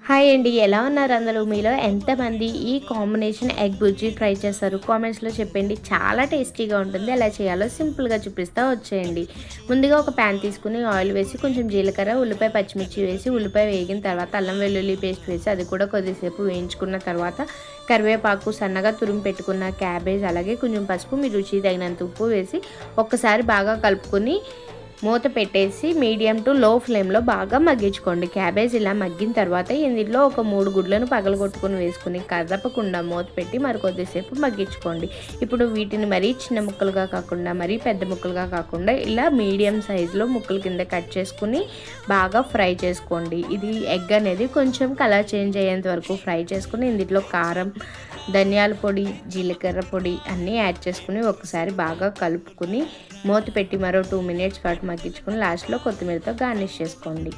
Hi అండి, ఎలా ఉన్నారు అందరూ? మీలో ఎంతమంది ఈ కాంబినేషన్ ఎగ్ బుర్జీ ట్రై చేస్తారు? కామెంట్స్లో చెప్పండి. చాలా టేస్టీగా ఉంటుంది. ఎలా చేయాలో సింపుల్గా చూపిస్తా వచ్చేయండి. ముందుగా ఒక ప్యాన్ తీసుకుని ఆయిల్ వేసి కొంచెం జీలకర్ర, ఉల్లిపాయ, పచ్చిమిర్చి వేసి ఉల్లిపాయ వేగిన తర్వాత అల్లం వెల్లుల్లి పేస్ట్ వేసి అది కూడా కొద్దిసేపు వేయించుకున్న తర్వాత కరివేపాకు, సన్నగా తురుము పెట్టుకున్న క్యాబేజ్, అలాగే కొంచెం పసుపు, మీ రుచి తగినంత ఉప్పు వేసి ఒక్కసారి బాగా కలుపుకొని మూత పెట్టేసి మీడియం టు లో ఫ్లేమ్లో బాగా మగ్గించుకోండి. క్యాబేజ్ ఇలా మగ్గిన తర్వాత ఇందులో ఒక 3 గుడ్లను పగలగొట్టుకుని వేసుకుని కదపకుండా మూత పెట్టి మరి కొద్దిసేపు మగ్గించుకోండి. ఇప్పుడు వీటిని మరీ చిన్న ముక్కలుగా కాకుండా మరీ పెద్ద ముక్కలుగా కాకుండా ఇలా మీడియం సైజులో ముక్కల కింద కట్ చేసుకుని బాగా ఫ్రై చేసుకోండి. ఇది ఎగ్ అనేది కొంచెం కలర్ చేంజ్ అయ్యేంత వరకు ఫ్రై చేసుకుని ఇందులో కారం, ధనియాల పొడి, జీలకర్ర పొడి అన్నీ యాడ్ చేసుకుని ఒకసారి బాగా కలుపుకుని మూత పెట్టి మరో 2 మినిట్స్ పాటు మగ్గించుకుని లాస్ట్లో కొత్తిమీరతో గార్నిష్ చేసుకోండి.